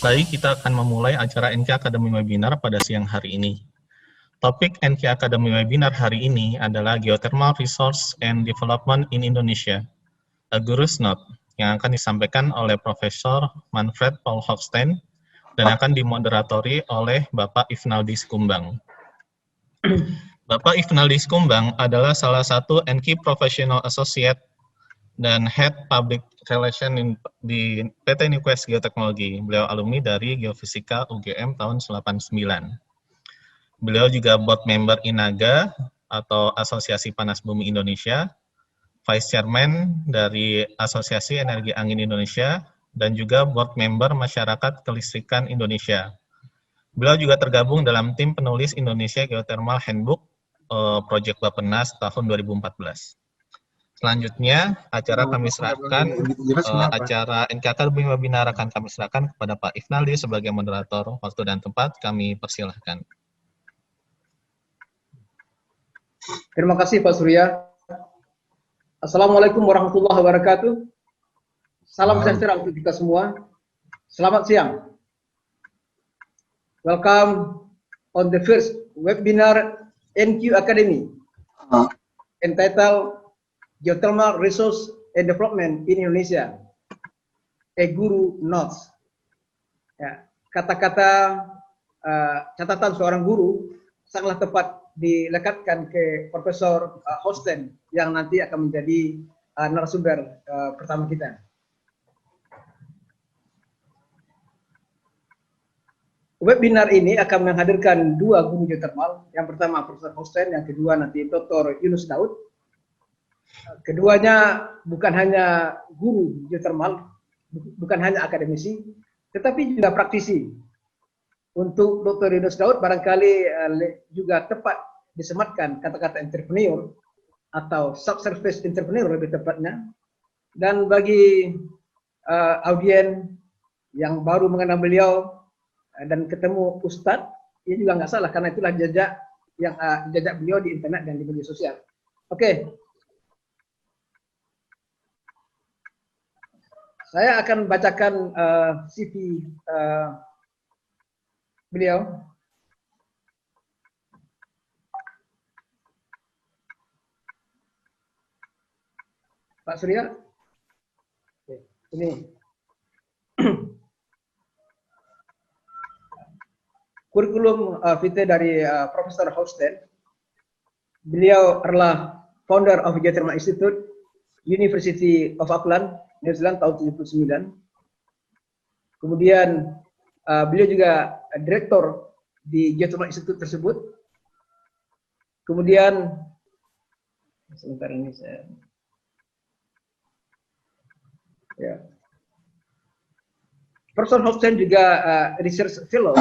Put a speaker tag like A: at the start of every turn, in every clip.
A: Baik, kita akan memulai acara NK Academy Webinar pada siang hari ini. Topik NK Academy Webinar hari ini adalah Geothermal Resource and Development in Indonesia, a Guru's Note, yang akan disampaikan oleh Profesor Manfred Paul Hofstein dan akan dimoderatori oleh Bapak Ifnaldi Skumbang. Bapak Ifnaldi Skumbang adalah salah satu NK Professional Associate dan Head Public Relation di PT Newquest Geoteknologi. Beliau alumni dari Geofisika UGM tahun 89. Beliau juga board member INAGA atau Asosiasi Panas Bumi Indonesia, Vice Chairman dari Asosiasi Energi Angin Indonesia, dan juga board member Masyarakat Kelistrikan Indonesia. Beliau juga tergabung dalam tim penulis Indonesia Geothermal Handbook Project Bappenas tahun 2014. Selanjutnya, acara NK Academy Webinar akan kami serahkan kepada Pak Ifnaldi sebagai moderator. Waktu dan tempat kami persilahkan.
B: Terima kasih Pak Surya. Assalamualaikum warahmatullahi wabarakatuh. Salam sejahtera untuk kita semua. Selamat siang. Welcome on the first webinar NQ Academy entitled Geothermal Resource and Development in Indonesia, a Guru Notes. Ya, kata-kata catatan seorang guru sangatlah tepat dilekatkan ke Profesor Hofstein yang nanti akan menjadi narasumber pertama kita. Webinar ini akan menghadirkan dua guru geothermal. Yang pertama Profesor Hofstein, yang kedua nanti Dr. Yunus Daud. Keduanya bukan hanya guru geothermal, bukan hanya akademisi, tetapi juga praktisi. Untuk Dr. Yunus Daud barangkali juga tepat disematkan kata-kata entrepreneur atau subsurface entrepreneur lebih tepatnya. Dan bagi audien yang baru mengenal beliau dan ketemu Ustadz, ini juga nggak salah karena itulah jejak beliau di internet dan di media sosial. Oke. Saya akan bacakan CV beliau. Pak Surya, ini kurikulum vitae dari Profesor Hofstein. Beliau adalah founder of Geothermal Institute, University of Auckland, New Zealand tahun 79. Kemudian beliau juga direktur di Geothermal Institute tersebut. Kemudian sebentar ini saya Profesor Hofstein juga research fellow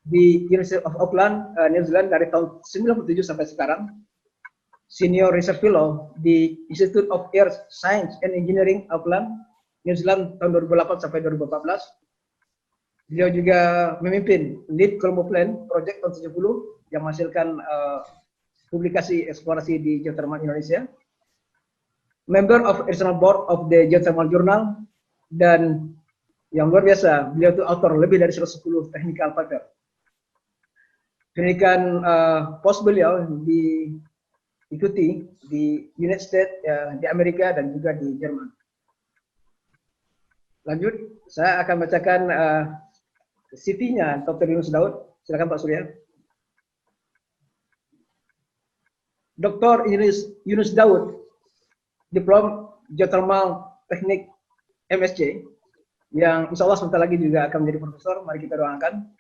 B: di University of Auckland, New Zealand dari tahun 97 sampai sekarang. Senior Research Fellow di Institute of Earth Science and Engineering Auckland, New Zealand tahun 2008 sampai 2014. Beliau juga memimpin Lead Colombo Plan Project tahun 70 yang menghasilkan publikasi eksplorasi di Geothermal Indonesia. Member of External Board of the Geothermal Journal, dan yang luar biasa, beliau itu author lebih dari 110 technical paper. Pendidikan post beliau diikuti di United States, di Amerika, dan juga di Jerman. Lanjut, saya akan bacakan CV-nya Dr. Yunus Daud. Silakan Pak Surya. Dr. Yunus Daud, Diplom Geothermal Teknik MSc, yang insya Allah sebentar lagi juga akan menjadi profesor. Mari kita doakan.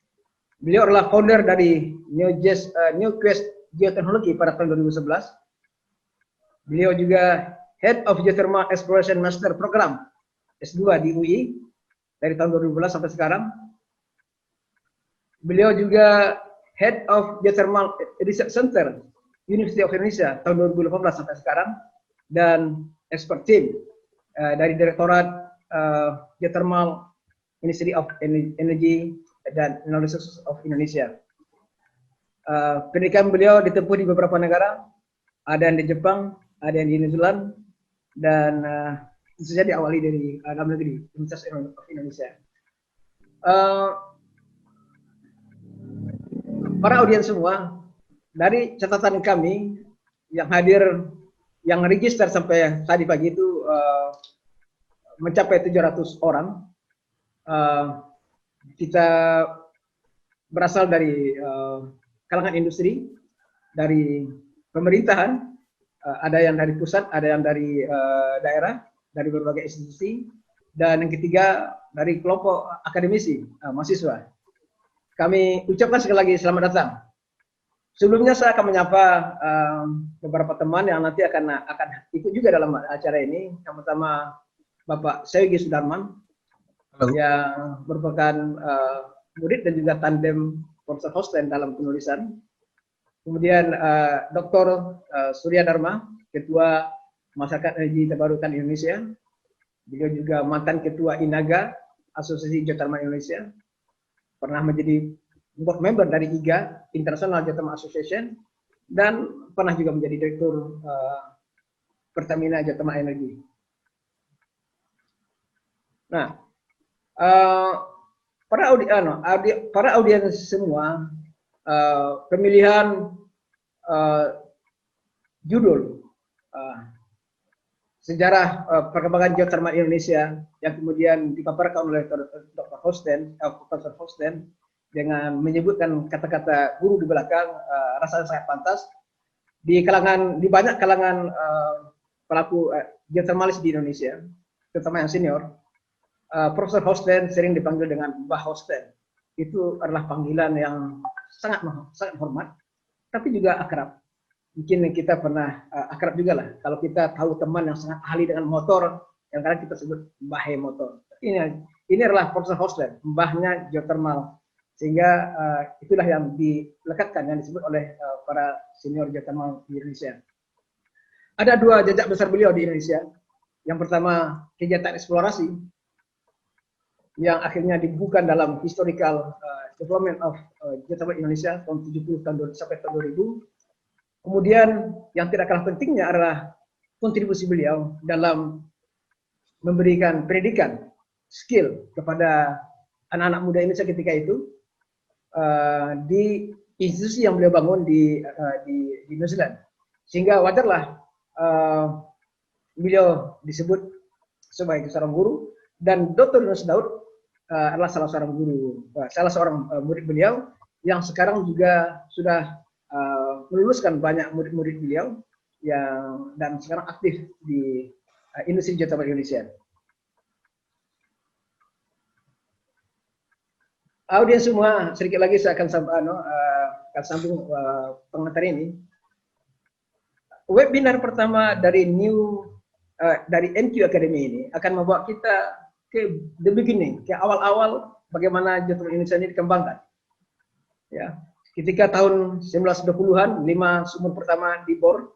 B: Beliau adalah founder dari Newquest Geotechnology pada tahun 2011. Beliau juga Head of Geothermal Exploration Master Program S2 di UI dari tahun 2012 sampai sekarang. Beliau juga Head of Geothermal Research Center University of Indonesia tahun 2018 sampai sekarang, dan expert team dari Direktorat Geothermal Ministry of Energy dan Resources of Indonesia. Pendidikan beliau ditempuh di beberapa negara, ada yang di Jepang, ada yang di New Zealand, dan tentu saja diawali dari dalam negeri, Universitas of Indonesia. Eh, para audiens semua, dari catatan kami yang hadir, yang register sampai tadi pagi itu mencapai 700 orang. Kita berasal dari kalangan industri, dari pemerintahan, ada yang dari pusat, ada yang dari daerah, dari berbagai institusi, dan yang ketiga dari kelompok akademisi, mahasiswa. Kami ucapkan sekali lagi selamat datang. Sebelumnya saya akan menyapa beberapa teman yang nanti akan ikut juga dalam acara ini. Yang pertama Bapak Syogi Sudarman, yang merupakan murid dan juga tandem Profesor Hosten dalam penulisan. Kemudian Dr. Surya Dharma, Ketua Masyarakat Energi Terbarukan Indonesia. Beliau juga mantan Ketua INAGA, Asosiasi Geothermal Indonesia. Pernah menjadi board member dari IGA, International Geothermal Association, dan pernah juga menjadi Direktur Pertamina Geothermal Energy. Nah, para audiens semua, pemilihan judul sejarah perkembangan geothermal Indonesia yang kemudian dipaparkan oleh Dr. Hosten, Profesor Hosten, dengan menyebutkan kata-kata guru di belakang, rasanya sangat pantas. Di banyak kalangan pelaku geothermalis di Indonesia, terutama yang senior, Profesor Hosten sering dipanggil dengan Mbah Hosten. Itu adalah panggilan yang sangat hormat, tapi juga akrab. Mungkin kita pernah akrab juga lah, kalau kita tahu teman yang sangat ahli dengan motor, yang kadang kita sebut Mbah motor. Ini adalah Profesor Hosten, mbahnya geothermal. Sehingga itulah yang dilekatkan, yang disebut oleh para senior geothermal di Indonesia. Ada dua jejak besar beliau di Indonesia. Yang pertama, kegiatan eksplorasi, yang akhirnya dibukukan dalam Historical Development of Geothermal Indonesia tahun 70 sampai tahun 2000. Kemudian yang tidak kalah pentingnya adalah kontribusi beliau dalam memberikan pendidikan, skill kepada anak-anak muda Indonesia ketika itu di institusi yang beliau bangun di New Zealand. Sehingga wajarlah beliau disebut sebagai seorang guru, dan Dr. Yunus Daud adalah salah seorang murid beliau yang sekarang juga sudah meluluskan banyak murid-murid beliau dan sekarang aktif di industri geothermal Indonesia. Audiens semua, sedikit lagi saya akan sambung pengantar ini. Webinar pertama dari NQ Academy ini akan membawa kita ke the beginning, ke awal-awal bagaimana geothermal Indonesia ini dikembangkan. Ya, ketika tahun 1920-an 5 sumur pertama dibor,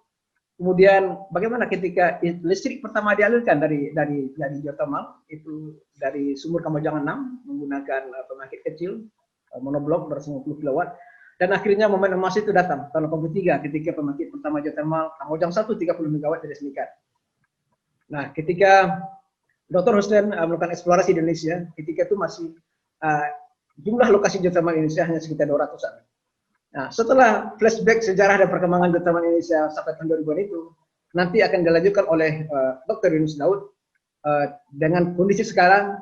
B: kemudian bagaimana ketika listrik pertama dialirkan dari geothermal itu dari sumur Kamojang 6 menggunakan pembangkit kecil monoblok ber-50 kW, dan akhirnya momen emas itu datang tahun 83 ketika pembangkit pertama geothermal Kamojang 1 30 MW diresmikan. Nah, ketika Dr. Hosten melakukan eksplorasi di Indonesia, ketika itu masih jumlah lokasi geothermal Indonesia hanya sekitar 200-an. Nah, setelah flashback sejarah dan perkembangan geothermal Indonesia sampai tahun 2000-an itu, nanti akan dilanjutkan oleh Dr. Yunus Daud dengan kondisi sekarang,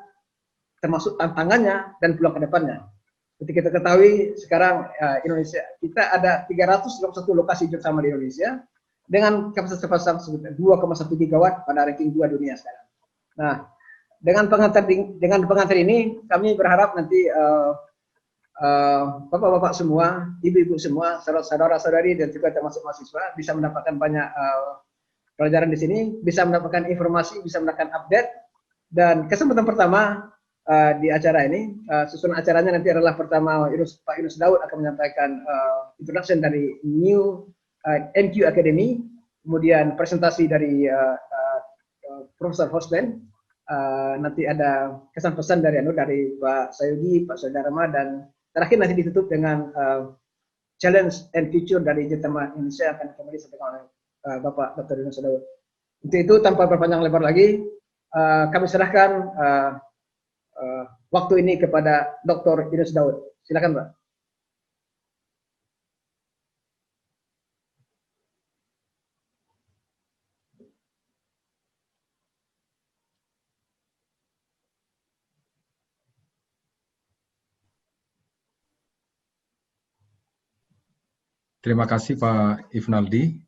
B: termasuk tantangannya dan peluang ke depannya. Seperti kita ketahui, sekarang Indonesia, kita ada 351 lokasi geothermal di Indonesia, dengan kapasitas terpasang sekitar 2,1 gigawatt pada ranking 2 dunia sekarang. Nah, dengan pengantar ini, kami berharap nanti bapak-bapak semua, ibu-ibu semua, saudara-saudari dan juga termasuk mahasiswa bisa mendapatkan banyak pelajaran di sini, bisa mendapatkan informasi, bisa mendapatkan update. Dan kesempatan pertama di acara ini, susunan acaranya nanti adalah pertama Pak Yunus Daud akan menyampaikan introduction dari New NQ Academy, kemudian presentasi dari Profesor Hosten, nanti ada kesan pesan dari Pak Sayudi, Pak Sudarma, dan terakhir nanti ditutup dengan challenge and future dari geothermal Indonesia akan kembali disampaikan oleh Bapak Dr. Yunus Daud. Untuk itu tanpa berpanjang lebar lagi, kami serahkan waktu ini kepada Dr. Yunus Daud. Silakan, Pak.
C: Terima kasih Pak Ifnaldi.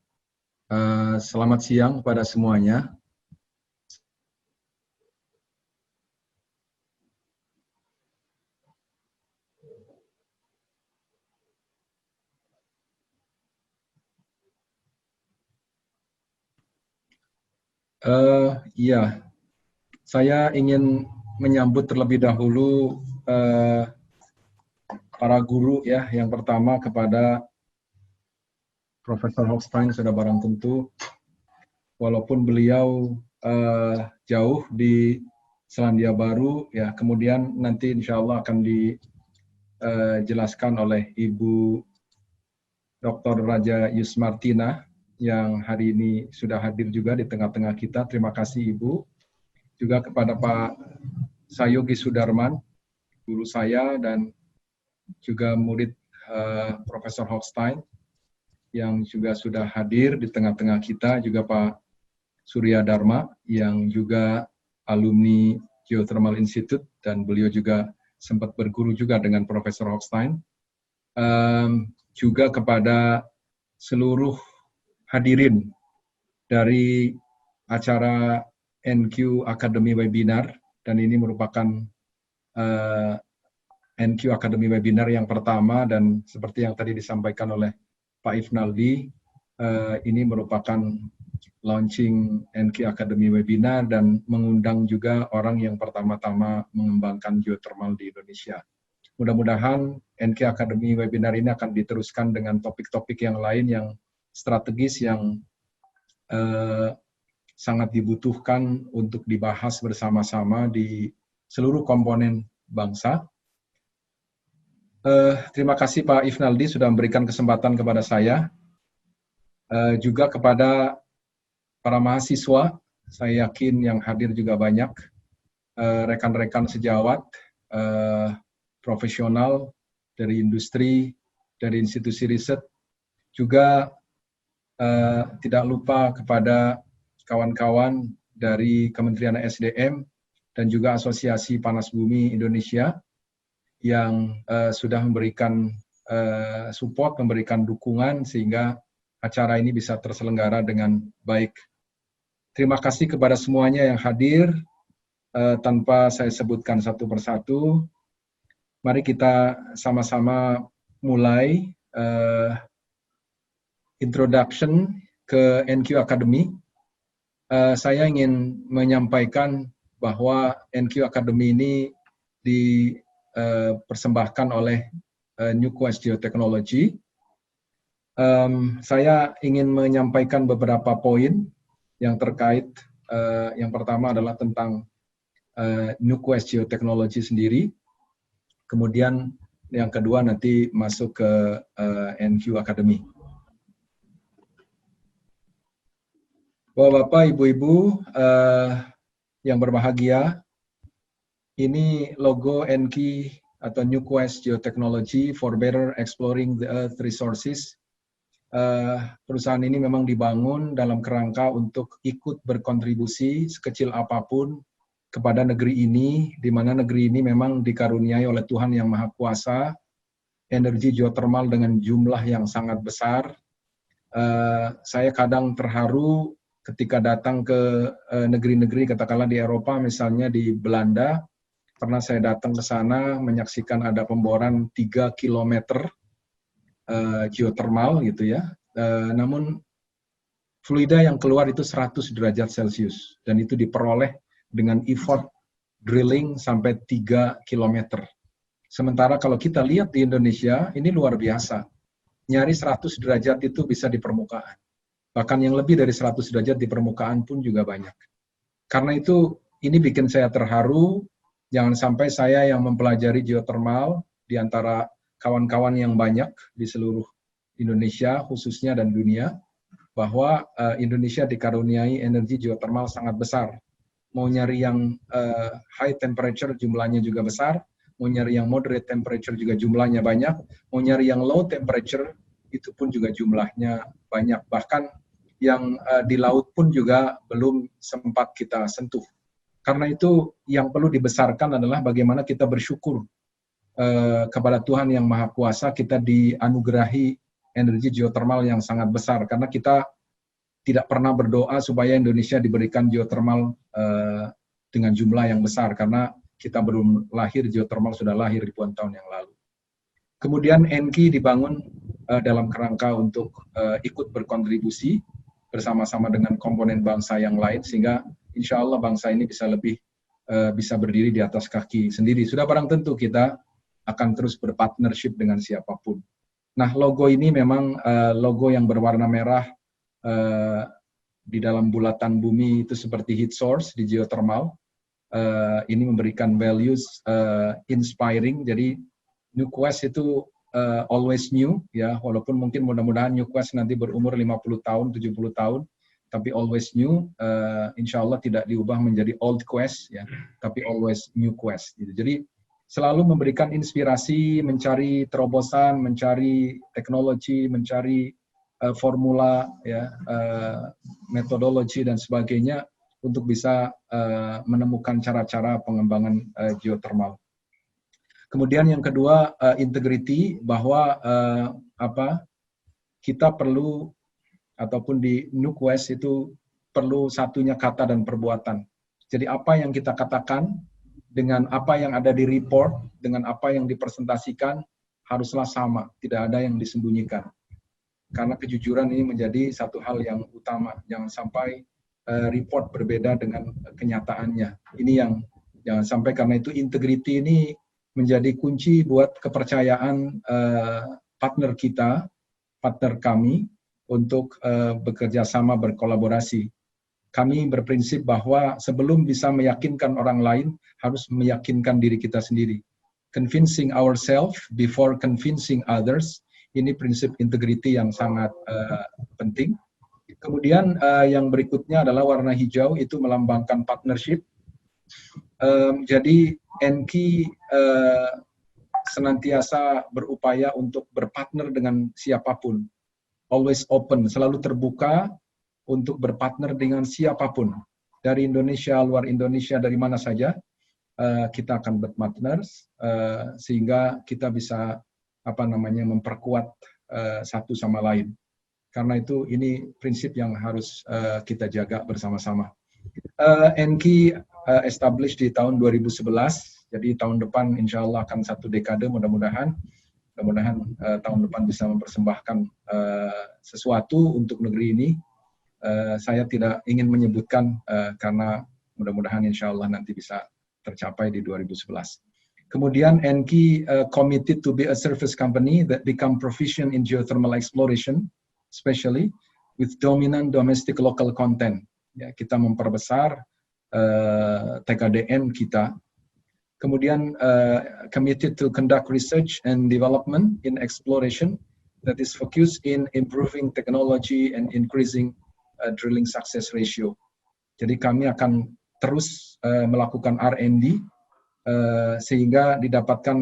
C: Selamat siang kepada semuanya. Iya, saya ingin menyambut terlebih dahulu para guru ya. Yang pertama kepada Profesor Hochstein sudah barang tentu, walaupun beliau jauh di Selandia Baru, ya kemudian nanti insya Allah akan dijelaskan oleh Ibu Dr. Raja Yusmartina yang hari ini sudah hadir juga di tengah-tengah kita. Terima kasih Ibu. Juga kepada Pak Sayogi Sudarman, guru saya dan juga murid Profesor Hochstein yang juga sudah hadir di tengah-tengah kita, juga Pak Surya Dharma yang juga alumni Geothermal Institute dan beliau juga sempat berguru juga dengan Profesor Hochstein. Juga kepada seluruh hadirin dari acara NQ Academy Webinar, dan ini merupakan NQ Academy Webinar yang pertama, dan seperti yang tadi disampaikan oleh Pak Ifnaldi, ini merupakan launching NQ Academy Webinar dan mengundang juga orang yang pertama-tama mengembangkan geothermal di Indonesia. Mudah-mudahan NQ Academy Webinar ini akan diteruskan dengan topik-topik yang lain yang strategis yang sangat dibutuhkan untuk dibahas bersama-sama di seluruh komponen bangsa. Terima kasih Pak Ifnaldi sudah memberikan kesempatan kepada saya. Juga kepada para mahasiswa, saya yakin yang hadir juga banyak, rekan-rekan sejawat, profesional dari industri, dari institusi riset, juga tidak lupa kepada kawan-kawan dari Kementerian SDM dan juga Asosiasi Panas Bumi Indonesia yang sudah memberikan support, memberikan dukungan sehingga acara ini bisa terselenggara dengan baik. Terima kasih kepada semuanya yang hadir, tanpa saya sebutkan satu persatu. Mari kita sama-sama mulai introduction ke NQ Academy. Saya ingin menyampaikan bahwa NQ Academy ini dipersembahkan oleh Newquest Geotechnology. Saya ingin menyampaikan beberapa poin yang terkait. Yang pertama adalah tentang Newquest Geotechnology sendiri. Kemudian yang kedua nanti masuk ke NQ Academy. Bapak-bapak, ibu-ibu yang berbahagia, ini logo NQ atau Newquest Geotechnology for Better Exploring the Earth Resources. Perusahaan ini memang dibangun dalam kerangka untuk ikut berkontribusi sekecil apapun kepada negeri ini, di mana negeri ini memang dikaruniai oleh Tuhan Yang Maha Kuasa, energi geothermal dengan jumlah yang sangat besar. Saya kadang terharu ketika datang ke negeri-negeri, katakanlah di Eropa, misalnya di Belanda, pernah saya datang ke sana menyaksikan ada pemboran 3 km geothermal gitu ya. Namun fluida yang keluar itu 100 derajat Celcius dan itu diperoleh dengan effort drilling sampai 3 km. Sementara kalau kita lihat di Indonesia, ini luar biasa. Nyaris 100 derajat itu bisa di permukaan. Bahkan yang lebih dari 100 derajat di permukaan pun juga banyak. Karena itu, ini bikin saya terharu. Jangan sampai saya yang mempelajari geothermal di antara kawan-kawan yang banyak di seluruh Indonesia, khususnya dan dunia, bahwa Indonesia dikaruniai energi geothermal sangat besar. mau nyari yang high temperature jumlahnya juga besar, mau nyari yang moderate temperature juga jumlahnya banyak, mau nyari yang low temperature itu pun juga jumlahnya banyak. Bahkan yang di laut pun juga belum sempat kita sentuh. Karena itu yang perlu dibesarkan adalah bagaimana kita bersyukur kepada Tuhan Yang Maha Kuasa, kita dianugerahi energi geothermal yang sangat besar. Karena kita tidak pernah berdoa supaya Indonesia diberikan geothermal dengan jumlah yang besar, karena kita belum lahir, geothermal sudah lahir ribuan tahun yang lalu. Kemudian ENKI dibangun dalam kerangka untuk ikut berkontribusi bersama-sama dengan komponen bangsa yang lain, sehingga insya Allah bangsa ini bisa lebih bisa berdiri di atas kaki sendiri. Sudah barang tentu kita akan terus berpartnership dengan siapapun. Nah, logo ini memang logo yang berwarna merah di dalam bulatan bumi itu seperti heat source di geothermal. Ini memberikan values inspiring. Jadi NuQuest itu always new, ya, walaupun mungkin mudah-mudahan NuQuest nanti berumur 50 tahun, 70 tahun, tapi always new, insya Allah tidak diubah menjadi old quest, ya, tapi always new quest. Gitu. Jadi selalu memberikan inspirasi, mencari terobosan, mencari teknologi, mencari formula, ya, metodologi dan sebagainya untuk bisa menemukan cara-cara pengembangan geothermal. Kemudian yang kedua, integrity, bahwa kita perlu, ataupun di NuQuest itu perlu satunya kata dan perbuatan. Jadi apa yang kita katakan dengan apa yang ada di report, dengan apa yang dipresentasikan haruslah sama, tidak ada yang disembunyikan. Karena kejujuran ini menjadi satu hal yang utama, jangan sampai report berbeda dengan kenyataannya. Ini yang jangan sampai, karena itu integrity ini menjadi kunci buat kepercayaan partner kita, partner kami untuk bekerja sama, berkolaborasi. Kami berprinsip bahwa sebelum bisa meyakinkan orang lain, harus meyakinkan diri kita sendiri. Convincing ourselves before convincing others, ini prinsip integrity yang sangat penting. Kemudian yang berikutnya adalah warna hijau, itu melambangkan partnership. Jadi ENKI senantiasa berupaya untuk berpartner dengan siapapun. Always open, selalu terbuka untuk berpartner dengan siapapun. Dari Indonesia, luar Indonesia, dari mana saja, kita akan berpartner, sehingga kita bisa memperkuat satu sama lain. Karena itu ini prinsip yang harus kita jaga bersama-sama. ENKI established di tahun 2011, jadi tahun depan insya Allah akan 1 dekade, mudah-mudahan tahun depan bisa mempersembahkan sesuatu untuk negeri ini. Saya tidak ingin menyebutkan karena mudah-mudahan insya Allah nanti bisa tercapai di 2011. Kemudian ENKI committed to be a service company that become proficient in geothermal exploration, especially with dominant domestic local content. Ya, kita memperbesar TKDN kita. Kemudian committed to conduct research and development in exploration that is focused in improving technology and increasing drilling success ratio. Jadi kami akan terus melakukan R&D sehingga didapatkan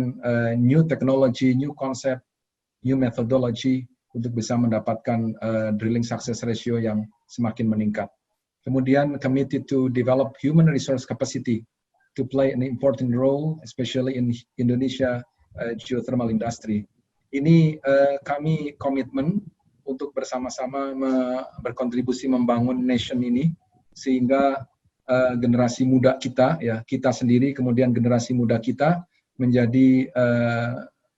C: new technology, new concept, new methodology untuk bisa mendapatkan drilling success ratio yang semakin meningkat. Kemudian committed to develop human resource capacity to play an important role, especially in Indonesia geothermal industry. Ini kami komitmen untuk bersama-sama berkontribusi membangun nation ini, sehingga generasi muda kita, ya kita sendiri, kemudian generasi muda kita menjadi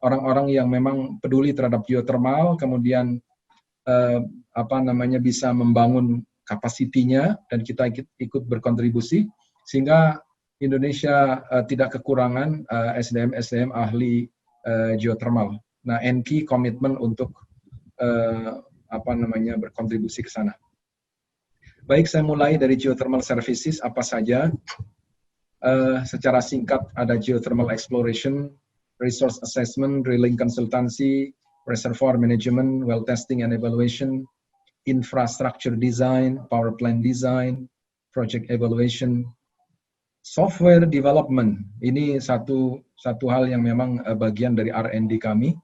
C: orang-orang yang memang peduli terhadap geothermal, kemudian bisa membangun kapasitinya, dan kita ikut berkontribusi sehingga Indonesia tidak kekurangan SDM ahli geothermal. Nah, ENKI komitmen untuk berkontribusi ke sana. Baik, saya mulai dari geothermal services apa saja. Secara singkat ada geothermal exploration, resource assessment, drilling consultancy, reservoir management, well testing and evaluation, infrastructure design, power plant design, project evaluation, Software development ini satu hal yang memang bagian dari R&D kami.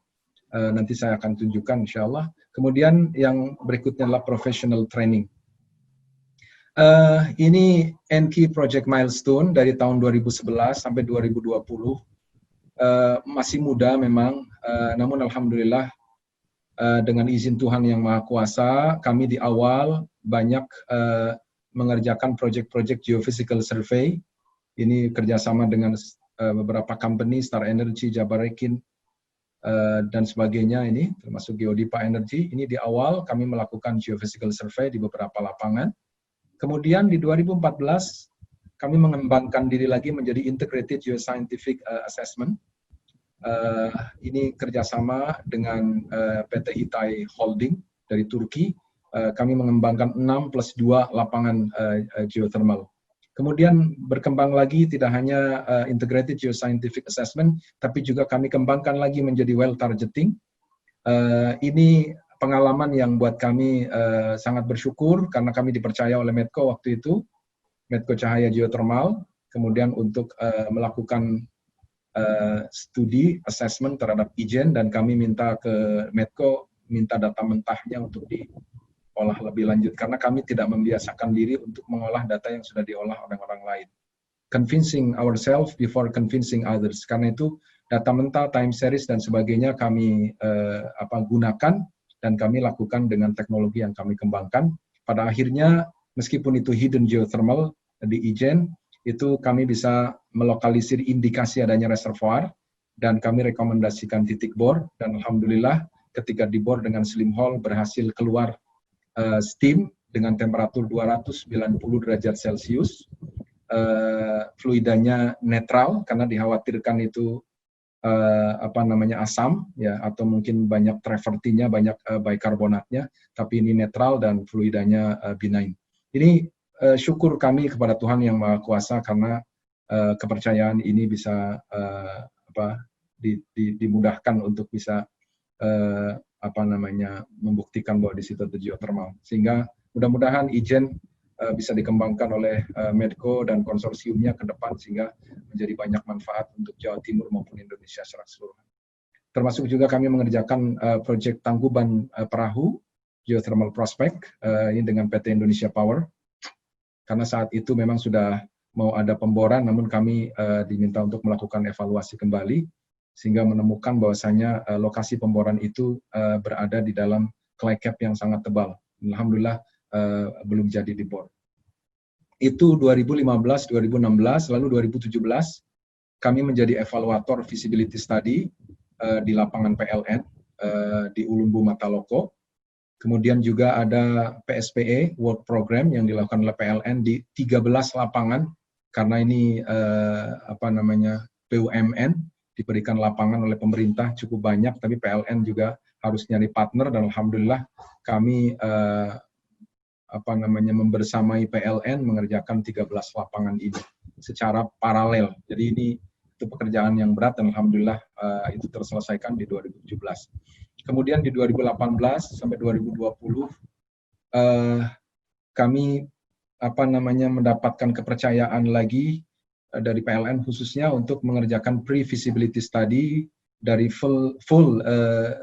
C: Nanti saya akan tunjukkan insya Allah. Kemudian yang berikutnya adalah professional training. Ini NKI Project Milestone dari tahun 2011 sampai 2020. Masih muda memang, namun alhamdulillah dengan izin Tuhan yang Maha Kuasa, kami di awal banyak mengerjakan proyek-proyek geophysical survey. Ini kerjasama dengan beberapa company, Star Energy, Jabarekin, dan sebagainya ini, termasuk Geodipa Energy. Ini di awal kami melakukan geophysical survey di beberapa lapangan. Kemudian di 2014, kami mengembangkan diri lagi menjadi Integrated Geoscientific Assessment. Ini kerjasama dengan PT Hitay Holding dari Turki. Kami mengembangkan 6+2 lapangan geothermal. Kemudian berkembang lagi tidak hanya Integrated Geoscientific Assessment, tapi juga kami kembangkan lagi menjadi well targeting. Ini pengalaman yang buat kami sangat bersyukur karena kami dipercaya oleh Medco waktu itu, Medco Cahaya Geothermal, kemudian untuk melakukan studi assessment terhadap ijen, dan kami minta ke Medco minta data mentahnya untuk diolah lebih lanjut karena kami tidak membiasakan diri untuk mengolah data yang sudah diolah oleh orang lain. Convincing ourselves before convincing others. Karena itu data mentah, time series dan sebagainya kami gunakan dan kami lakukan dengan teknologi yang kami kembangkan. Pada akhirnya meskipun itu hidden geothermal di ijen, itu kami bisa melokalisir indikasi adanya reservoir dan kami rekomendasikan titik bor, dan alhamdulillah ketika dibor dengan slim hole berhasil keluar steam dengan temperatur 290 derajat Celcius. Fluidanya netral karena dikhawatirkan itu asam ya, atau mungkin banyak travertinnya, banyak bikarbonatnya, tapi ini netral dan fluidanya benign. Ini syukur kami kepada Tuhan yang Maha Kuasa karena kepercayaan ini bisa dimudahkan untuk bisa membuktikan bahwa di situ ada geothermal. Sehingga mudah-mudahan ijen bisa dikembangkan oleh Medco dan konsorsiumnya ke depan sehingga menjadi banyak manfaat untuk Jawa Timur maupun Indonesia secara keseluruhan. Termasuk juga kami mengerjakan proyek Tangkuban Perahu Geothermal Prospect ini dengan PT Indonesia Power. Karena saat itu memang sudah mau ada pemboran, namun kami diminta untuk melakukan evaluasi kembali, sehingga menemukan bahwasanya lokasi pemboran itu berada di dalam clay cap yang sangat tebal. Alhamdulillah belum jadi dibor. Itu 2015, 2016, lalu 2017 kami menjadi evaluator feasibility study di lapangan PLN di Ulumbu Mataloko. Kemudian juga ada PSPE, Work Program yang dilakukan oleh PLN di 13 lapangan, karena ini BUMN, diberikan lapangan oleh pemerintah cukup banyak, tapi PLN juga harus nyari partner, dan alhamdulillah kami membersamai PLN mengerjakan 13 lapangan ini secara paralel. Jadi ini itu pekerjaan yang berat dan alhamdulillah itu terselesaikan di 2017. Kemudian di 2018 sampai 2020 kami mendapatkan kepercayaan lagi dari PLN khususnya untuk mengerjakan pre-feasibility study dari full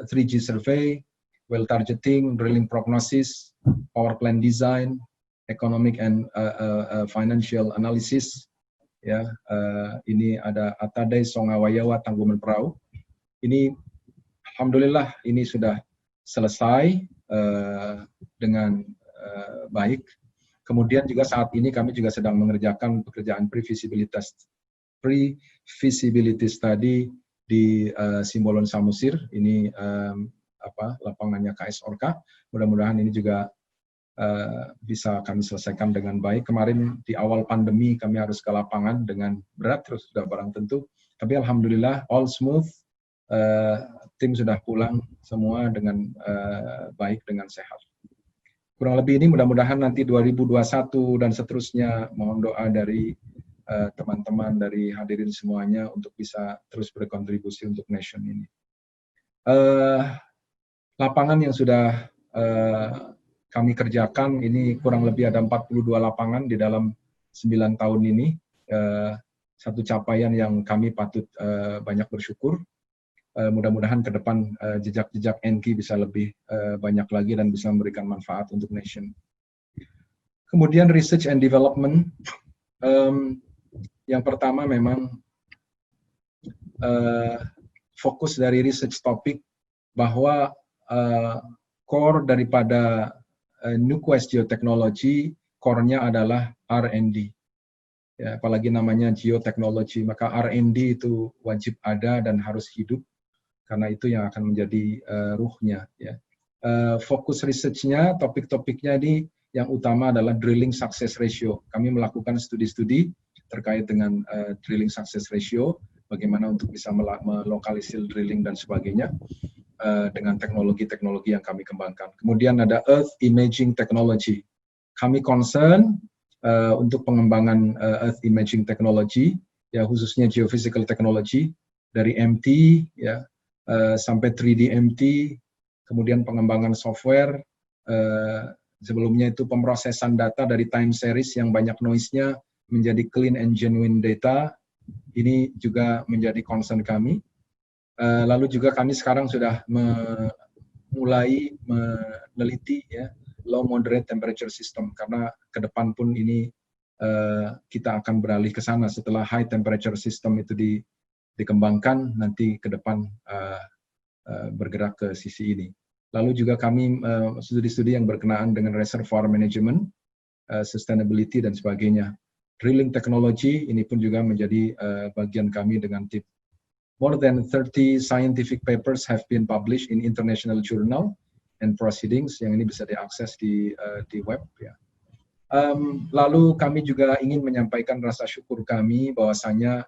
C: 3G survey, well targeting, drilling prognosis, power plant design, economic and financial analysis. Ya, ini ada Atadai, Songawayawa, Tangkuban Perahu. Ini alhamdulillah ini sudah selesai dengan baik. Kemudian juga saat ini kami juga sedang mengerjakan pekerjaan pre-feasibility study di Simbolon Samosir. Ini lapangannya KS Orka. Mudah-mudahan ini juga bisa kami selesaikan dengan baik. Kemarin di awal pandemi kami harus ke lapangan dengan berat, terus sudah barang tentu. Tapi alhamdulillah all smooth. Tim sudah pulang semua dengan baik, dengan sehat. Kurang lebih ini mudah-mudahan nanti 2021 dan seterusnya mohon doa dari teman-teman, dari hadirin semuanya untuk bisa terus berkontribusi untuk nation ini. Lapangan yang sudah kami kerjakan ini kurang lebih ada 42 lapangan di dalam 9 tahun ini. satu capaian yang kami patut banyak bersyukur. Mudah-mudahan ke depan jejak-jejak ENKI bisa lebih banyak lagi dan bisa memberikan manfaat untuk nation. Kemudian research and development, yang pertama memang fokus dari research topik bahwa core daripada NUQuest Geotechnology, core-nya adalah R&D. Ya, apalagi namanya geoteknologi, maka R&D itu wajib ada dan harus hidup, karena itu yang akan menjadi ruhnya. Ya. Fokus research-nya, topik-topiknya ini yang utama adalah drilling success ratio. Kami melakukan studi-studi terkait dengan drilling success ratio, bagaimana untuk bisa melokalisir drilling dan sebagainya dengan teknologi-teknologi yang kami kembangkan. Kemudian ada Earth Imaging Technology. Kami concern untuk pengembangan Earth Imaging Technology, ya khususnya Geophysical Technology, dari MT ya sampai 3D MT, kemudian pengembangan software, sebelumnya itu pemrosesan data dari time series yang banyak noise-nya menjadi clean and genuine data, ini juga menjadi concern kami. Lalu juga kami sekarang sudah mulai meneliti ya low moderate temperature system, karena ke depan pun ini kita akan beralih ke sana setelah high temperature system itu dikembangkan, nanti ke depan bergerak ke sisi ini. Lalu juga kami studi-studi yang berkenaan dengan reservoir management, sustainability dan sebagainya. Drilling technology ini pun juga menjadi bagian kami dengan tim. More than 30 scientific papers have been published in international journal and proceedings, yang ini bisa diakses di web ya. Lalu kami juga ingin menyampaikan rasa syukur kami bahwasanya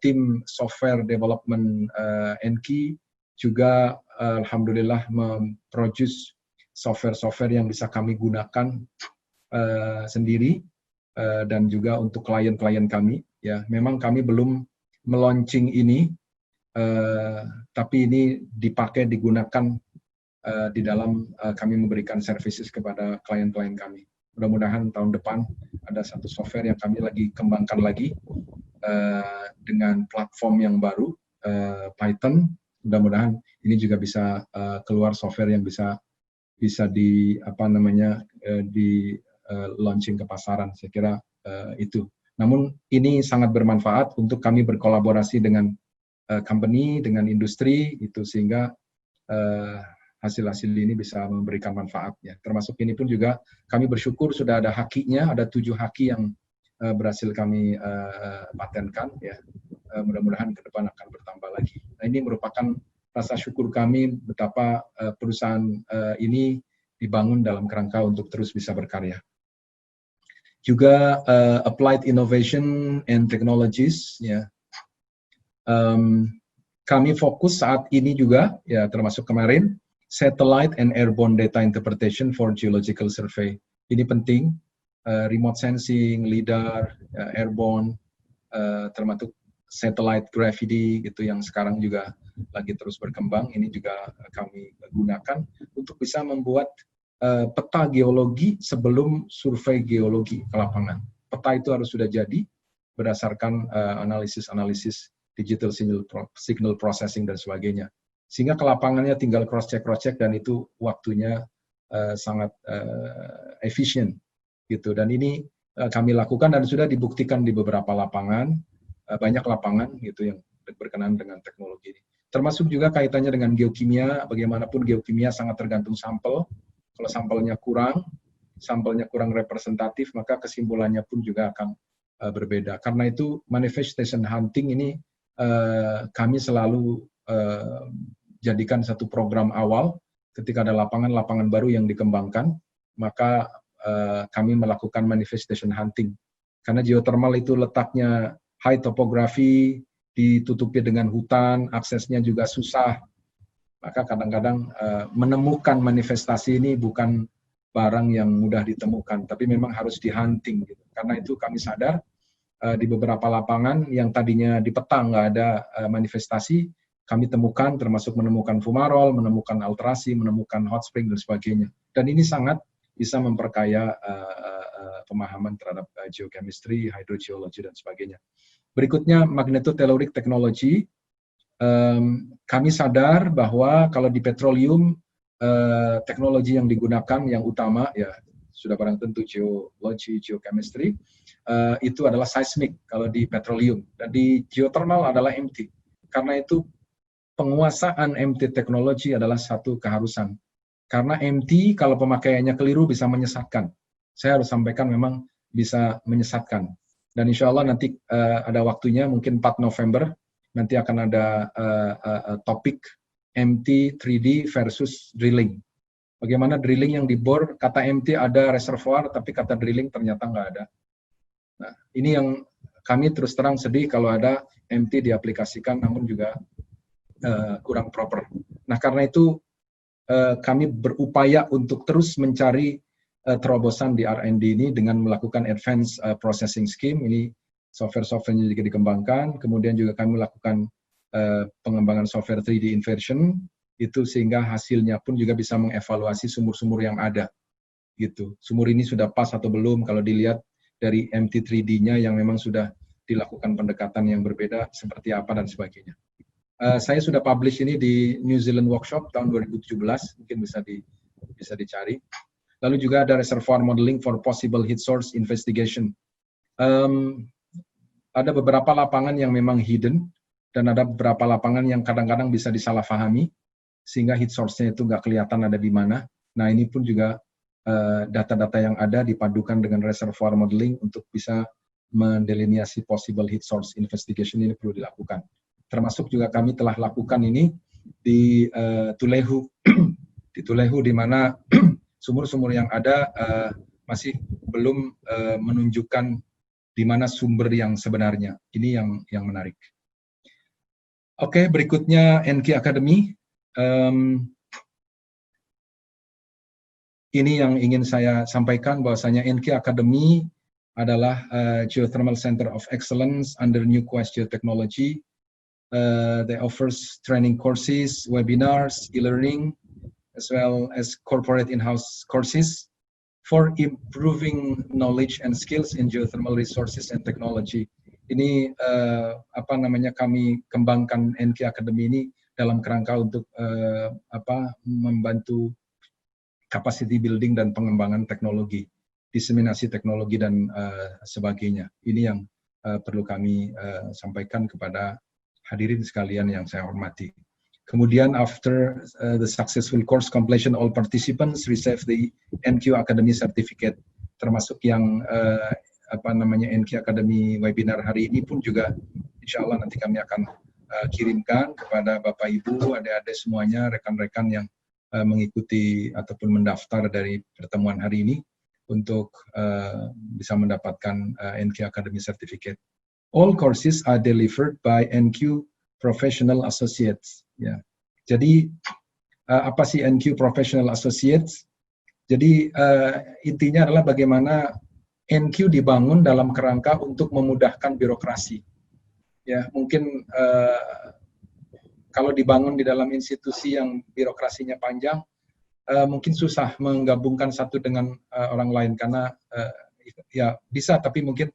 C: tim software development ENKI juga alhamdulillah memproduce software-software yang bisa kami gunakan sendiri dan juga untuk klien-klien kami ya. Memang kami belum meluncing ini, tapi ini digunakan di dalam kami memberikan services kepada klien-klien kami. Mudah-mudahan tahun depan ada satu software yang kami lagi kembangkan lagi dengan platform yang baru, Python. Mudah-mudahan ini juga bisa keluar software yang bisa di launching ke pasaran. Saya kira itu. Namun ini sangat bermanfaat untuk kami berkolaborasi dengan company, dengan industri itu, sehingga hasil-hasil ini bisa memberikan manfaatnya. Termasuk ini pun juga kami bersyukur sudah ada hakinya, ada 7 haki yang berhasil kami patenkan ya. Mudah-mudahan ke depan akan bertambah lagi. Nah, ini merupakan rasa syukur kami betapa perusahaan ini dibangun dalam kerangka untuk terus bisa berkarya. Juga applied innovation and technologies ya. Kami fokus saat ini juga ya, termasuk kemarin satellite and airborne data interpretation for geological survey. Ini penting, remote sensing, lidar, airborne, termasuk satellite gravity gitu yang sekarang juga lagi terus berkembang. Ini juga kami gunakan untuk bisa membuat peta geologi sebelum survei geologi ke lapangan. Peta itu harus sudah jadi berdasarkan analisis digital signal processing dan sebagainya. Sehingga ke lapangannya tinggal cross-check dan itu waktunya sangat efisien gitu. Dan ini kami lakukan dan sudah dibuktikan di beberapa lapangan, banyak lapangan gitu yang berkenaan dengan teknologi ini. Termasuk juga kaitannya dengan geokimia, bagaimanapun geokimia sangat tergantung sampel. Kalau sampelnya kurang representatif, maka kesimpulannya pun juga akan berbeda. Karena itu manifestation hunting ini kami selalu jadikan satu program awal ketika ada lapangan baru yang dikembangkan, maka kami melakukan manifestation hunting. Karena geothermal itu letaknya high topography, ditutupi dengan hutan, aksesnya juga susah. Maka kadang-kadang menemukan manifestasi ini bukan barang yang mudah ditemukan, tapi memang harus di-hunting. Gitu. Karena itu kami sadar di beberapa lapangan yang tadinya di peta nggak ada manifestasi, kami temukan, termasuk menemukan fumarol, menemukan alterasi, menemukan hot spring, dan sebagainya. Dan ini sangat bisa memperkaya pemahaman terhadap geochemistry, hydrogeology dan sebagainya. Berikutnya magnetotelluric technology. Kami sadar bahwa kalau di petroleum teknologi yang digunakan yang utama ya sudah barang tentu geology, geochemistry, itu adalah seismic kalau di petroleum, dan di geothermal adalah MT. Karena itu penguasaan MT teknologi adalah satu keharusan. Karena MT kalau pemakaiannya keliru bisa menyesatkan. Saya harus sampaikan memang bisa menyesatkan. Dan insya Allah nanti ada waktunya, mungkin 4 November, nanti akan ada topik MT 3D versus drilling. Bagaimana drilling yang dibor, kata MT ada reservoir, tapi kata drilling ternyata nggak ada. Nah, ini yang kami terus terang sedih kalau ada MT diaplikasikan, namun juga kurang proper. Nah, karena itu kami berupaya untuk terus mencari terobosan di R&D ini dengan melakukan advanced processing scheme. Ini software-softwarenya juga dikembangkan. Kemudian juga kami melakukan pengembangan software 3D inversion itu sehingga hasilnya pun juga bisa mengevaluasi sumur-sumur yang ada. Gitu. Sumur ini sudah pas atau belum kalau dilihat dari MT 3D-nya yang memang sudah dilakukan pendekatan yang berbeda seperti apa dan sebagainya. Saya sudah publish ini di New Zealand Workshop tahun 2017, mungkin bisa dicari. Lalu juga ada reservoir modeling for possible heat source investigation. Ada beberapa lapangan yang memang hidden, dan ada beberapa lapangan yang kadang-kadang bisa disalahpahami, sehingga heat source-nya itu nggak kelihatan ada di mana. Nah, ini pun juga data-data yang ada dipadukan dengan reservoir modeling untuk bisa mendelineasi possible heat source investigation ini perlu dilakukan. Termasuk juga kami telah lakukan ini di Tulehu, di Tulehu di mana sumur-sumur yang ada masih belum menunjukkan di mana sumber yang sebenarnya. Ini yang menarik. Oke, berikutnya NQ Academy. Ini yang ingin saya sampaikan bahwasanya NQ Academy adalah Geothermal Center of Excellence under New Quest Geotechnology. They offers training courses, webinars, e-learning, as well as corporate in-house courses for improving knowledge and skills in geothermal resources and technology. Ini kami kembangkan NQ Academy ini dalam kerangka untuk membantu capacity building dan pengembangan teknologi, diseminasi teknologi dan sebagainya. Ini yang perlu kami sampaikan kepada hadirin sekalian yang saya hormati. Kemudian after the successful course completion, all participants receive the NQ Academy certificate, termasuk yang NQ Academy webinar hari ini pun juga insya Allah nanti kami akan kirimkan kepada Bapak Ibu, adik-adik semuanya, rekan-rekan yang mengikuti ataupun mendaftar dari pertemuan hari ini untuk bisa mendapatkan NQ Academy certificate. All courses are delivered by NQ Professional Associates. Ya. Jadi apa sih NQ Professional Associates? Jadi intinya adalah bagaimana NQ dibangun dalam kerangka untuk memudahkan birokrasi. Ya, mungkin kalau dibangun di dalam institusi yang birokrasinya panjang, mungkin susah menggabungkan satu dengan orang lain karena ya bisa, tapi mungkin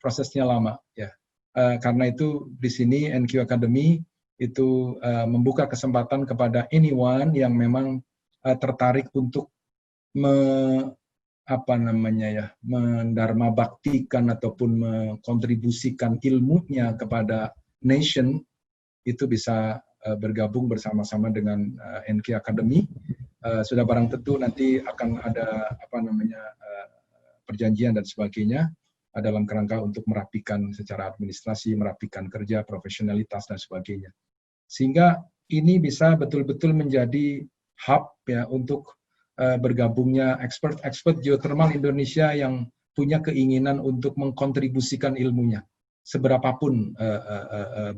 C: prosesnya lama. Ya. Karena itu di sini NQ Academy itu membuka kesempatan kepada anyone yang memang tertarik untuk mendharma baktikan ataupun mengkontribusikan ilmunya kepada nation, itu bisa bergabung bersama-sama dengan NQ Academy. Sudah barang tentu nanti akan ada perjanjian dan sebagainya dalam kerangka untuk merapikan secara administrasi, merapikan kerja, profesionalitas dan sebagainya. Sehingga ini bisa betul-betul menjadi hub ya untuk bergabungnya expert geothermal Indonesia yang punya keinginan untuk mengkontribusikan ilmunya, seberapapun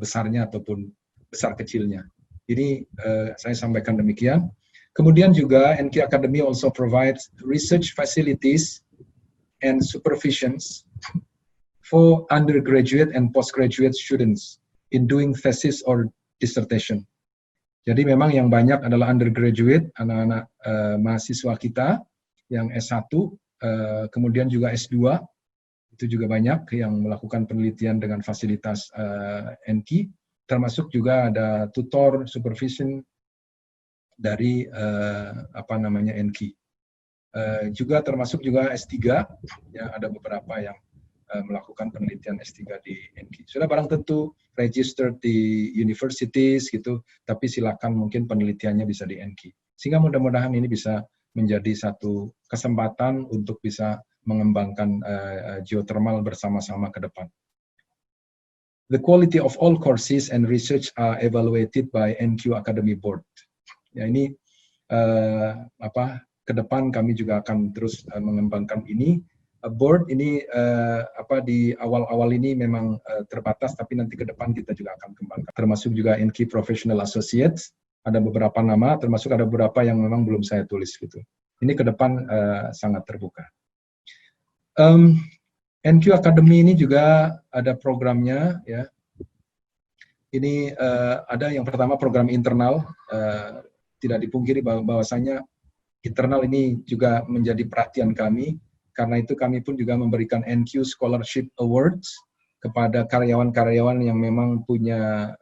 C: besarnya ataupun besar kecilnya. Ini saya sampaikan demikian. Kemudian juga NQ Academy also provides research facilities and supervisions for undergraduate and postgraduate students in doing thesis or dissertation. Jadi memang yang banyak adalah undergraduate, anak-anak mahasiswa kita yang S1 kemudian juga S2, itu juga banyak yang melakukan penelitian dengan fasilitas NQ, termasuk juga ada tutor supervision dari NQ. Juga termasuk juga S3, ya ada beberapa yang melakukan penelitian S3 di NQ. Sudah barang tentu registered di universities gitu, tapi silakan mungkin penelitiannya bisa di NQ. Sehingga mudah-mudahan ini bisa menjadi satu kesempatan untuk bisa mengembangkan geothermal bersama-sama ke depan. The quality of all courses and research are evaluated by NQ Academy Board. Ya, ini ke depan kami juga akan terus mengembangkan ini. Board ini di awal-awal ini memang terbatas, tapi nanti ke depan kita juga akan kembangkan. Termasuk juga NQ Professional Associates, ada beberapa nama, termasuk ada beberapa yang memang belum saya tulis gitu. Ini ke depan sangat terbuka. NQ Academy ini juga ada programnya, ya. Ini ada yang pertama program internal, tidak dipungkiri bahwasanya internal ini juga menjadi perhatian kami. Karena itu kami pun juga memberikan NQ Scholarship Awards kepada karyawan-karyawan yang memang punya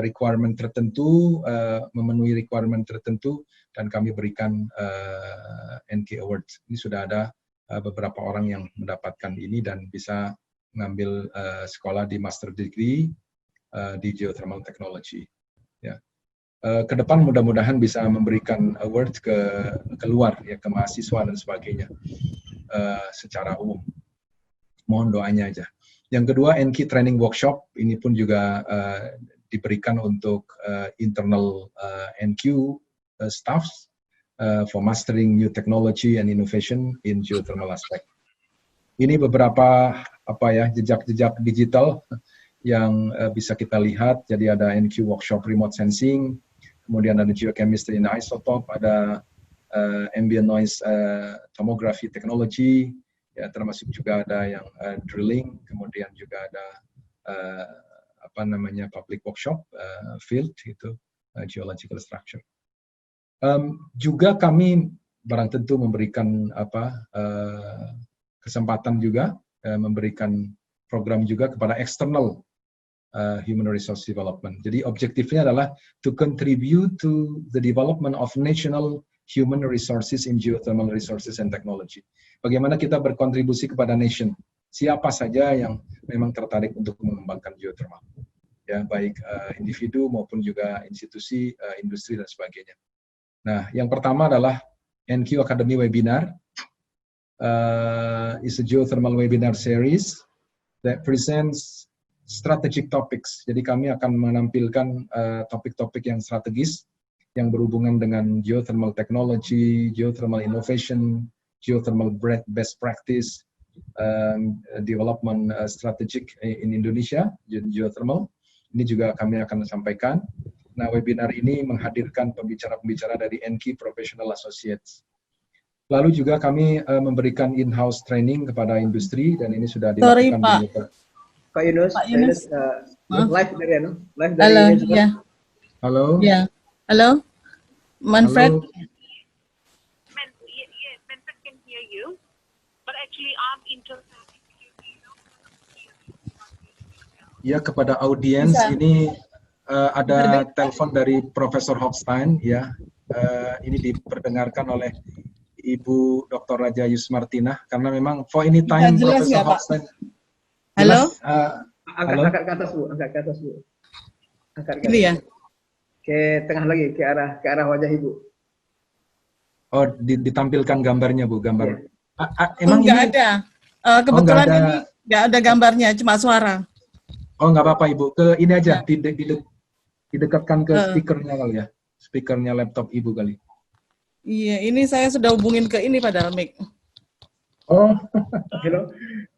C: requirement tertentu, memenuhi requirement tertentu, dan kami berikan NQ Awards. Ini sudah ada beberapa orang yang mendapatkan ini dan bisa mengambil sekolah di master degree di geothermal technology. Ya. Ke depan mudah-mudahan bisa memberikan award keluar ya, ke mahasiswa dan sebagainya secara umum. Mohon doanya aja. Yang kedua, NQ Training Workshop ini pun juga diberikan untuk internal NQ staffs for mastering new technology and innovation in geothermal aspect. Ini beberapa jejak-jejak digital yang bisa kita lihat. Jadi ada NQ Workshop Remote Sensing, kemudian ada Geochemistry in Isotope, ada Ambient Noise Tomography Technology, ya, termasuk juga ada yang drilling, kemudian juga ada public workshop, field, itu geological structure. Juga kami barang tentu memberikan kesempatan juga memberikan program juga kepada external human resource development. Jadi objektifnya adalah to contribute to the development of national human resources in geothermal resources and technology. Bagaimana kita berkontribusi kepada nation, siapa saja yang memang tertarik untuk mengembangkan geothermal, ya, baik individu maupun juga institusi, industri dan sebagainya. Nah, yang pertama adalah NQ Academy Webinar. Is a geothermal webinar series that presents strategic topics. Jadi kami akan menampilkan topik-topik yang strategis yang berhubungan dengan geothermal technology, geothermal innovation, geothermal best practice, development strategic in Indonesia, geothermal. Ini juga kami akan sampaikan. Nah, webinar ini menghadirkan pembicara-pembicara dari NQ Professional Associates. Lalu juga kami memberikan in-house training kepada industri, dan ini sudah dilakukan di
B: Pak Yunus, live dari
D: Halo,
B: New Zealand.
D: ya.
B: Halo.
D: Ya. Halo. Manfred.
C: Halo.
E: Manfred can hear you, but actually I'm interested.
C: Ya, kepada audiens ini ada telepon dari Profesor Hofstein, ya. Ini diperdengarkan oleh Ibu Dr. Raja Yusmartina, karena memang for any time Profesor Hofstein.
D: Halo?
B: Angkat ke atas, Bu. Angkat ke atas, Bu. Angkat ke atas.
D: Ini ya?
B: Ke tengah lagi, ke arah wajah Ibu.
C: Oh, ditampilkan gambarnya, Bu, gambar.
B: Yeah.
C: Emang
D: nggak
C: ini
D: ada. Kebetulan
C: nggak ada.
D: ini nggak ada gambarnya, cuma suara.
C: Oh, nggak apa-apa, Ibu. Ke ini aja, didekatkan ke speakernya kali ya. Speakernya laptop Ibu kali.
D: Iya, ini saya sudah hubungin ke ini padahal mic.
C: Oh.
B: Hello.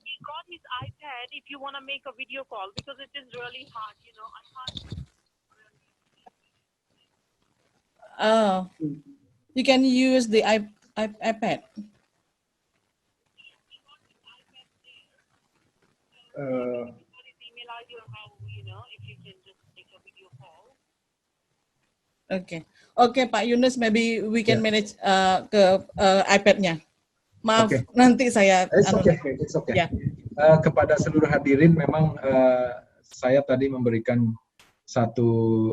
E: He got his iPad if you want to make a video call because it is really hard, you know. I can't.
D: Oh, you can use the iPad.
E: What is email ID or how, you know, if you can just make a video call.
D: Oke, Pak Yunus, maybe we can
C: Ya.
D: manage ke iPad-nya. Maaf,
C: Oke.
D: nanti saya.
C: It's okay.
D: Ya.
C: Kepada seluruh hadirin, memang saya tadi memberikan satu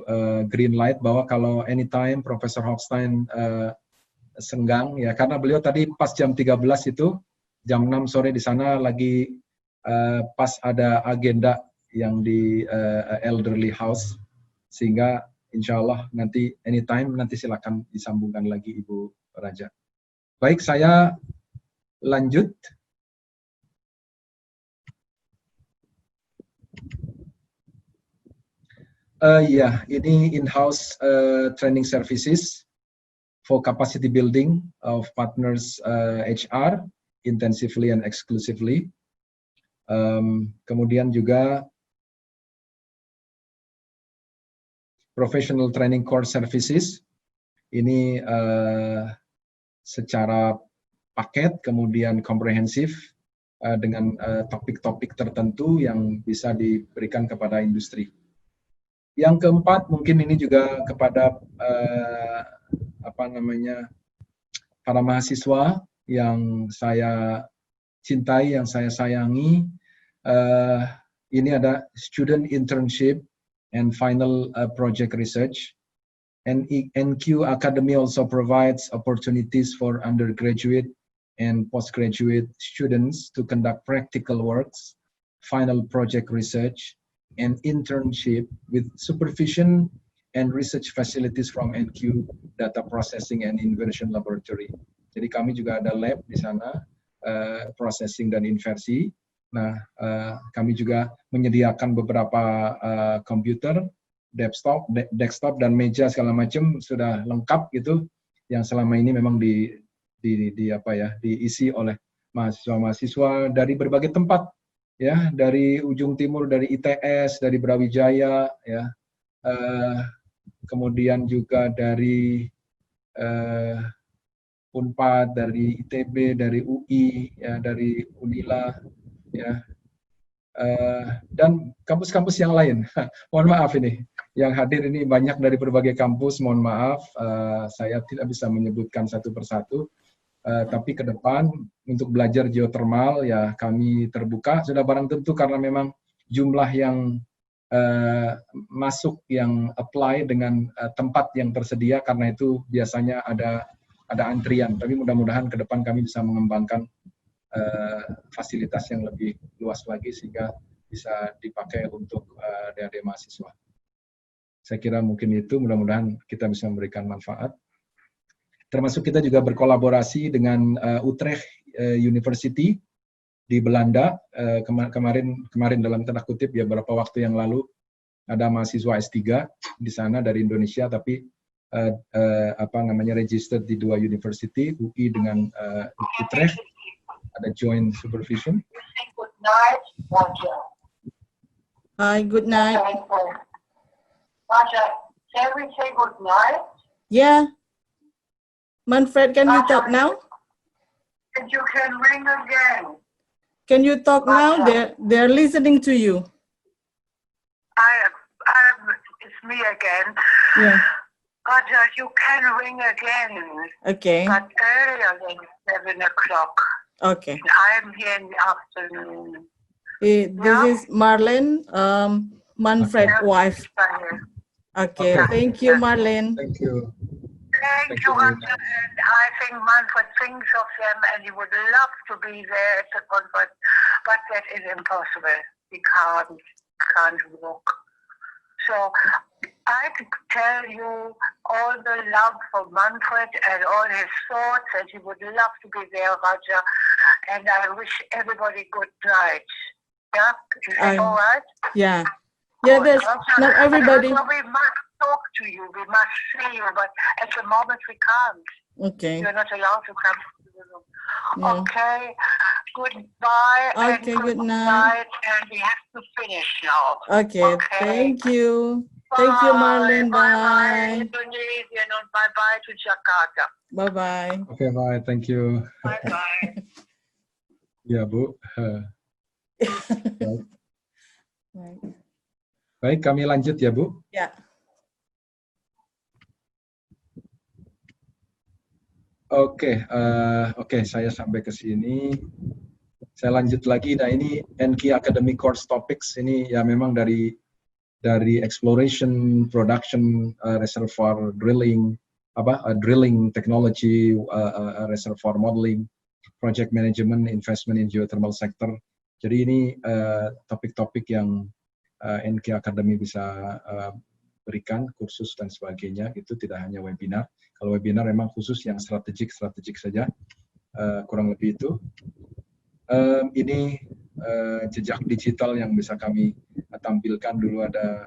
C: green light bahwa kalau anytime Profesor Hochstein senggang, ya karena beliau tadi pas jam 13 itu, jam 6 sore di sana lagi pas ada agenda yang di Elderly House, sehingga insya Allah nanti anytime nanti silakan disambungkan lagi Ibu Raja. Baik, saya lanjut. Ya, ini in-house training services for capacity building of partners HR intensively and exclusively. Kemudian juga professional training core services. Ini secara paket, kemudian komprehensif dengan topik-topik tertentu yang bisa diberikan kepada industri. Yang keempat, mungkin ini juga kepada para mahasiswa yang saya cintai, yang saya sayangi. Ini ada student internship and final project research. NQ Academy also provides opportunities for undergraduate and postgraduate students to conduct practical works, final project research, and internship with supervision and research facilities from NQ Data Processing and Inversion Laboratory. Jadi kami juga ada lab di sana, processing dan inversi. Nah, kami juga menyediakan beberapa komputer, desktop dan meja segala macam sudah lengkap gitu, yang selama ini memang diisi oleh mahasiswa-mahasiswa dari berbagai tempat. Ya, dari ujung timur, dari ITS, dari Brawijaya, ya, kemudian juga dari Unpad, dari ITB, dari UI, ya, dari Unila, ya, dan kampus-kampus yang lain. Mohon maaf ini, yang hadir ini banyak dari berbagai kampus. Mohon maaf, saya tidak bisa menyebutkan satu persatu. Tapi ke depan untuk belajar geothermal ya kami terbuka, sudah barang tentu karena memang jumlah yang masuk, yang apply dengan tempat yang tersedia, karena itu biasanya ada antrian. Tapi mudah-mudahan ke depan kami bisa mengembangkan fasilitas yang lebih luas lagi sehingga bisa dipakai untuk adik-adik mahasiswa. Saya kira mungkin itu, mudah-mudahan kita bisa memberikan manfaat. Termasuk kita juga berkolaborasi dengan Utrecht University di Belanda. Kemarin dalam tanda kutip ya, beberapa waktu yang lalu ada mahasiswa S3 di sana dari Indonesia, tapi registered di dua university, UI dengan Utrecht, ada joint supervision.
F: Good night, Roger.
D: Hi, good night.
F: Roger, can we say good night?
D: Yeah. Manfred, can you talk now?
F: And you can ring again.
D: Can you talk now? They're listening to you.
F: It's me again.
D: Yeah.
F: Roger, you can ring again.
D: Okay.
F: But earlier than 7 o'clock.
D: Okay.
F: I'm here in the afternoon.
D: This is Marlene, Manfred's wife. Okay. Thank you, Marlene.
C: Thank you.
F: Thank you, Roger. And I think Manfred thinks of them and he would love to be there at the conference, but that is impossible. He can't walk. So I could tell you all the love for Manfred and all his thoughts, and he would love to be there, Roger. And I wish everybody good night. Yeah? Is that all right?
D: Yeah. Yeah, there's not everybody.
F: We must talk to you, we must see you, but at the moment we can't.
D: Okay.
F: You're not allowed to come to the room.
D: Yeah.
F: Okay. Goodbye.
D: Okay,
F: and
D: good night.
F: And we have to finish now.
D: Okay. Thank you. Thank you, Marlene. Bye.
F: Indonesia, and bye-bye to Jakarta.
D: Bye-bye.
C: Oke, bye. Thank you.
F: Bye-bye.
C: Ya, Bu.
D: Baik.
C: Baik, kami lanjut ya, Bu.
D: Ya.
C: Oke, saya sampai ke sini. Saya lanjut lagi. Nah, ini NQ Academy Course Topics ini ya memang dari exploration, production, reservoir drilling, drilling technology, reservoir modeling, project management, investment in geothermal sector. Jadi ini topik-topik yang NQ Academy bisa berikan, kursus dan sebagainya. Itu tidak hanya webinar. Kalau webinar memang khusus yang strategik saja, kurang lebih itu. Ini jejak digital yang bisa kami tampilkan. Dulu ada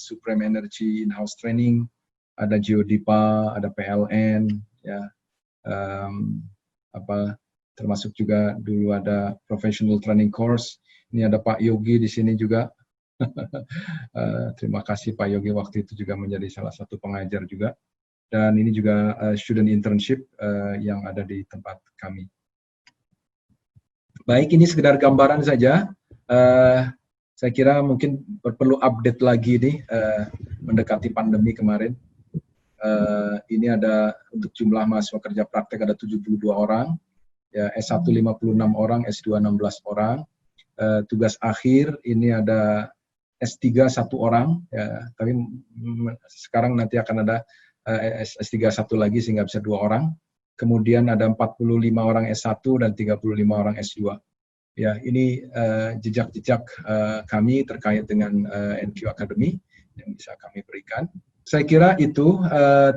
C: Supreme Energy in-house training, ada Geodipa, ada PLN, ya, termasuk juga dulu ada professional training course. Ini ada Pak Yogi di sini juga. Terima kasih Pak Yogi, waktu itu juga menjadi salah satu pengajar juga. Dan ini juga student internship yang ada di tempat kami. Baik, ini sekedar gambaran saja. Saya kira mungkin perlu update lagi nih, mendekati pandemi kemarin. Ini ada untuk jumlah mahasiswa kerja praktek ada 72 orang, ya, S1 56 orang, S2 16 orang. Tugas akhir ini ada S3 1 orang, ya, tapi sekarang nanti akan ada S3 1 lagi sehingga bisa 2 orang. Kemudian ada 45 orang S1 dan 35 orang S2. Ya, ini jejak-jejak kami terkait dengan NQ Academy yang bisa kami berikan. Saya kira itu.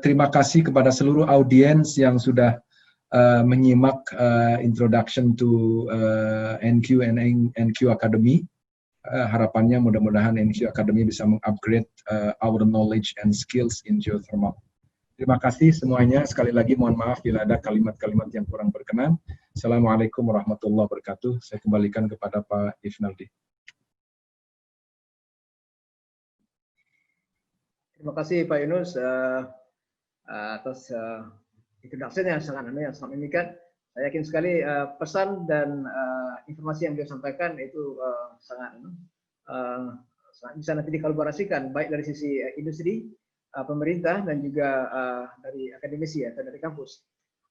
C: Terima kasih kepada seluruh audiens yang sudah menyimak introduction to NQ and NQ Academy. Harapannya mudah-mudahan NQ Academy bisa mengupgrade our knowledge and skills in geothermal. Terima kasih semuanya. Sekali lagi mohon maaf bila ada kalimat-kalimat yang kurang berkenan. Assalamualaikum warahmatullahi wabarakatuh. Saya kembalikan kepada Pak Ifnaldi.
B: Terima kasih Pak Yunus atas introduction yang sangat memikat. Saya yakin sekali pesan dan informasi yang beliau sampaikan itu sangat bisa nanti dikolaborasikan baik dari sisi industri, pemerintah dan juga dari akademisi atau dari kampus.